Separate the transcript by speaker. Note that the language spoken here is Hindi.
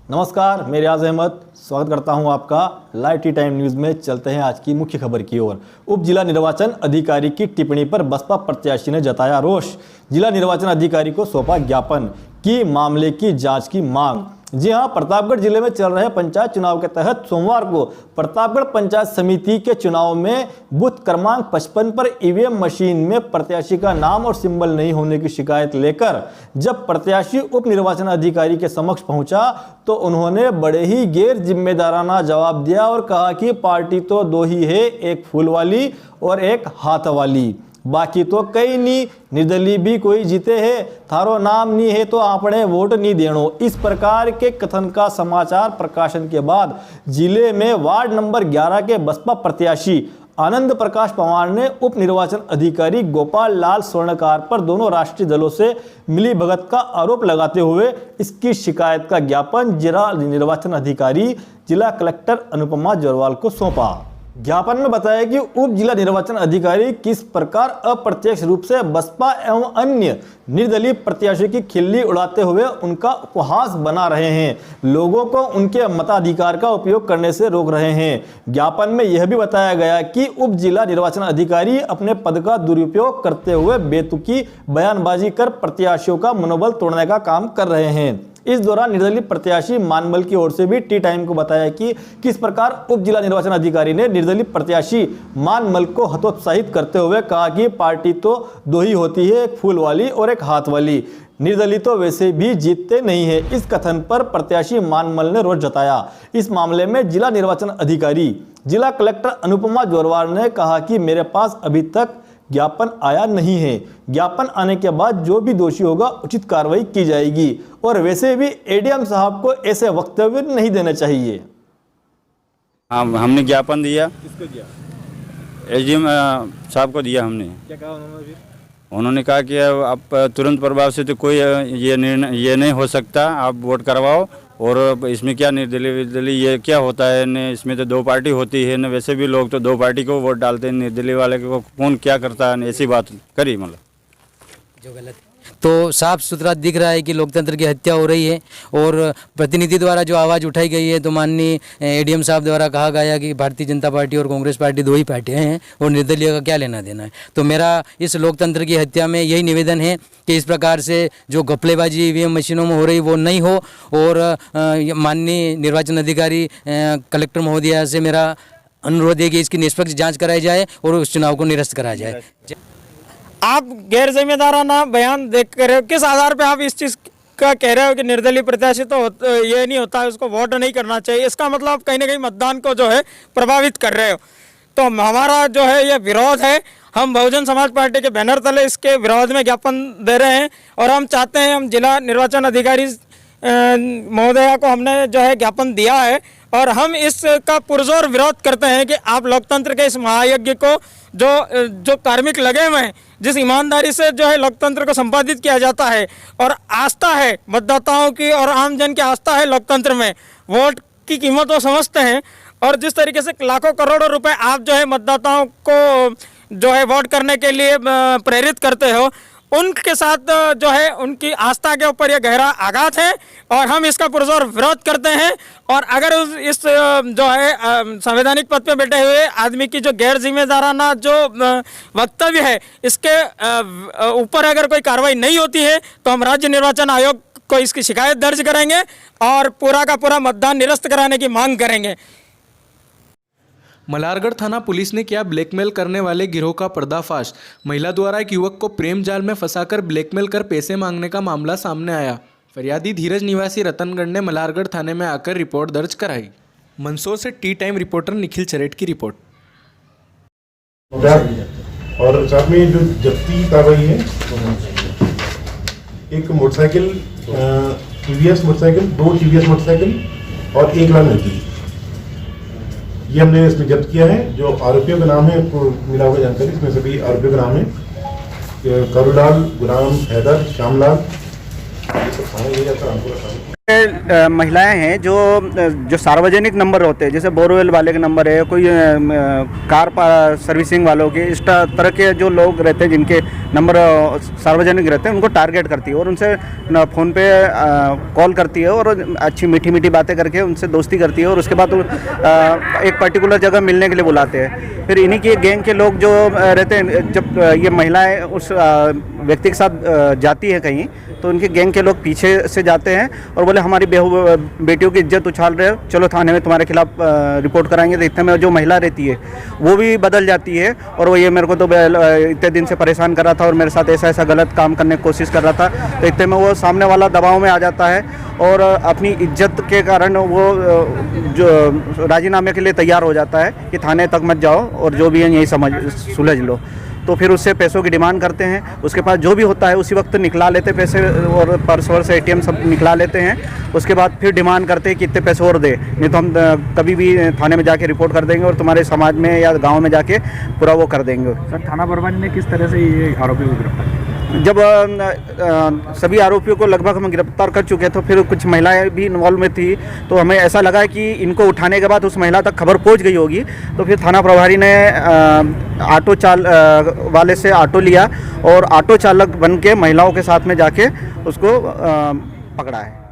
Speaker 1: नमस्कार, मैं रियाज अहमद स्वागत करता हूं आपका लाइव टी टाइम न्यूज़ में। चलते हैं आज की मुख्य खबर की ओर। उप जिला निर्वाचन अधिकारी की टिप्पणी पर बसपा प्रत्याशी ने जताया रोष। जिला निर्वाचन अधिकारी को सौंपा ज्ञापन की मामले की जांच की मांग। जी हां, प्रतापगढ़ जिले में चल रहे पंचायत चुनाव के तहत सोमवार को प्रतापगढ़ पंचायत समिति के चुनाव में बूथ क्रमांक 55 पर ईवीएम मशीन में प्रत्याशी का नाम और सिंबल नहीं होने की शिकायत लेकर जब प्रत्याशी उप निर्वाचन अधिकारी के समक्ष पहुंचा तो उन्होंने बड़े ही गैर जिम्मेदाराना जवाब दिया और कहा कि पार्टी तो दो ही है, एक फूल वाली और एक हाथ वाली, बाकी तो कई नहीं, निर्दलीय भी कोई जीते है, थारो नाम नहीं है तो आपने वोट नहीं देनो। इस प्रकार के कथन का समाचार प्रकाशन के बाद जिले में वार्ड नंबर 11 के बसपा प्रत्याशी आनंद प्रकाश पवार ने उप निर्वाचन अधिकारी गोपाल लाल स्वर्णकार पर दोनों राष्ट्रीय दलों से मिली भगत का आरोप लगाते हुए इसकी शिकायत का ज्ञापन जिला निर्वाचन अधिकारी जिला कलेक्टर अनुपमा जोरवाल को सौंपा। ज्ञापन में बताया कि उप जिला निर्वाचन अधिकारी किस प्रकार अप्रत्यक्ष रूप से बसपा एवं अन्य निर्दलीय प्रत्याशियों की खिल्ली उड़ाते हुए उनका उपहास बना रहे हैं, लोगों को उनके मताधिकार का उपयोग करने से रोक रहे हैं। ज्ञापन में यह भी बताया गया कि उप जिला निर्वाचन अधिकारी अपने पद का दुरुपयोग करते हुए बेतुकी बयानबाजी कर प्रत्याशियों का मनोबल तोड़ने का काम कर रहे हैं। इस दौरान निर्दलीय प्रत्याशी मानमल की ओर से भी टी टाइम को बताया कि किस प्रकार उप जिला निर्वाचन अधिकारी ने निर्दलीय प्रत्याशी मानमल को हतोत्साहित करते हुए कहा कि पार्टी तो दो ही होती है, एक फूल वाली और एक हाथ वाली, निर्दलीय तो वैसे भी जीतते नहीं है। इस कथन पर प्रत्याशी मानमल ने रोष जताया। इस मामले में जिला निर्वाचन अधिकारी जिला कलेक्टर अनुपमा जोरवाल ने कहा कि मेरे पास अभी तक ज्ञापन आया नहीं है, ज्ञापन आने के बाद जो भी दोषी होगा उचित कार्रवाई की जाएगी और वैसे भी एडीएम साहब को ऐसे वक्तव्य नहीं देने चाहिए।
Speaker 2: हाँ, हमने ज्ञापन दिया।
Speaker 1: किसको दिया?
Speaker 2: एडीएम साहब को दिया हमने।
Speaker 1: क्या कहा उन्होंने?
Speaker 2: उन्होंने कहा कि अब तुरंत प्रभाव से तो कोई ये नहीं हो सकता, आप वोट करवाओ और इसमें क्या निर्दलीय ये क्या होता है न, इसमें तो दो पार्टी होती है न, वैसे भी लोग तो दो पार्टी को वोट डालते हैं, निर्दलीय वाले को कौन क्या करता है, ऐसी बात करी मतलब
Speaker 3: जो गलत। तो साफ सुथरा दिख रहा है कि लोकतंत्र की हत्या हो रही है और प्रतिनिधि द्वारा जो आवाज़ उठाई गई है तो माननीय एडीएम साहब द्वारा कहा गया कि भारतीय जनता पार्टी और कांग्रेस पार्टी दो ही पार्टियां हैं और निर्दलीय का क्या लेना देना है। तो मेरा इस लोकतंत्र की हत्या में यही निवेदन है कि इस प्रकार से जो घपलेबाजी ईवीएम मशीनों में हो रही वो नहीं हो और माननीय निर्वाचन अधिकारी कलेक्टर महोदया से मेरा अनुरोध है कि इसकी निष्पक्ष जाँच कराई जाए और उस चुनाव को निरस्त कराया जाए।
Speaker 4: आप गैर जिम्मेदाराना बयान देख कर रहे हो, किस आधार पे आप इस चीज़ का कह रहे हो कि निर्दलीय प्रत्याशी तो ये नहीं होता है, उसको वोट नहीं करना चाहिए? इसका मतलब आप कहीं ना कहीं मतदान को जो है प्रभावित कर रहे हो। तो हमारा जो है ये विरोध है, हम बहुजन समाज पार्टी के बैनर तले इसके विरोध में ज्ञापन दे रहे हैं और हम चाहते हैं, हम जिला निर्वाचन अधिकारी महोदया को हमने जो है ज्ञापन दिया है और हम इसका पुरजोर विरोध करते हैं कि आप लोकतंत्र के इस महायज्ञ को जो कार्मिक लगे हुए हैं, जिस ईमानदारी से जो है लोकतंत्र को संपादित किया जाता है और आस्था है मतदाताओं की और आम जन की आस्था है लोकतंत्र में, वोट की कीमत वो समझते हैं और जिस तरीके से लाखों करोड़ों रुपए आप जो है मतदाताओं को जो है वोट करने के लिए प्रेरित करते हो, उनके साथ जो है उनकी आस्था के ऊपर यह गहरा आघात है और हम इसका पुरजोर विरोध करते हैं। और अगर इस जो है संवैधानिक पद पे बैठे हुए आदमी की जो गैर जिम्मेदाराना जो वक्तव्य है, इसके ऊपर अगर कोई कार्रवाई नहीं होती है तो हम राज्य निर्वाचन आयोग को इसकी शिकायत दर्ज करेंगे और पूरा का पूरा मतदान निरस्त कराने की मांग करेंगे।
Speaker 5: मल्हारगढ़ थाना पुलिस ने किया ब्लैकमेल करने वाले गिरोह का पर्दाफाश। महिला द्वारा एक युवक को प्रेम जाल में फंसाकर ब्लैकमेल कर पैसे मांगने का मामला सामने आया। फरियादी धीरज निवासी रतनगढ़ ने मल्हारगढ़ थाने में आकर रिपोर्ट दर्ज कराई। मंदसौर से टी टाइम रिपोर्टर निखिल चरेट की रिपोर्ट।
Speaker 6: और साथ में जो जब्ती कार्रवाई है, एक motorcycle TVS motorcycle, 2 TVS motorcycle और 1 लाख नकदी, ये हमने इसमें जब्त किया है। जो आरोपियों का नाम है आपको मिला हुआ जानकारी, इसमें सभी आरोपियों का नाम है करुलाल, गुलाम हैदर, श्यामलाल, ये सब थाने ले जाता है।
Speaker 7: महिलाएं हैं जो सार्वजनिक नंबर होते हैं, जैसे बोरवेल वाले के नंबर है, कोई कार सर्विसिंग वालों के, इस तरह के जो लोग रहते हैं जिनके नंबर सार्वजनिक रहते हैं, उनको टारगेट करती है और उनसे फ़ोन पे कॉल करती है और अच्छी मीठी मीठी बातें करके उनसे दोस्ती करती है और उसके बाद एक पर्टिकुलर जगह मिलने के लिए बुलाते हैं। फिर इन्हीं के गैंग के लोग जो रहते हैं, जब ये महिलाएं उस व्यक्ति के साथ जाती है कहीं, तो उनके गैंग के लोग पीछे से जाते हैं और बोले हमारी बेटियों की इज्जत उछाल रहे हो, चलो थाने में तुम्हारे खिलाफ रिपोर्ट कराएंगे। तो इतने में जो महिला रहती है वो भी बदल जाती है और वो ये मेरे को तो इतने दिन से परेशान कर रहा था और मेरे साथ ऐसा ऐसा गलत काम करने की कोशिश कर रहा था। तो इतने में वो सामने वाला दबाव में आ जाता है और अपनी इज्जत के कारण वो जो राजीनामे के लिए तैयार हो जाता है कि थाने तक मत जाओ और जो भी है यही सुलझ लो। तो फिर उससे पैसों की डिमांड करते हैं, उसके पास जो भी होता है उसी वक्त निकला लेते पैसे और पर्स वर्स ATM सब निकला लेते हैं। उसके बाद फिर डिमांड करते हैं कि इतने पैसे और दे, नहीं तो हम कभी भी थाने में जाके रिपोर्ट कर देंगे और तुम्हारे समाज में या गांव में जाके पूरा वो कर देंगे।
Speaker 8: सर, थाना प्रभारी ने किस तरह से ये आरोपी को गिरफ्तार किया?
Speaker 7: जब सभी आरोपियों को लगभग हम गिरफ्तार कर चुके तो फिर कुछ महिलाएं भी इन्वॉल्व में थी, तो हमें ऐसा लगा कि इनको उठाने के बाद उस महिला तक खबर पहुंच गई होगी। तो फिर थाना प्रभारी ने ऑटो वाले से ऑटो लिया और ऑटो चालक बन के महिलाओं के साथ में जाके उसको पकड़ा है।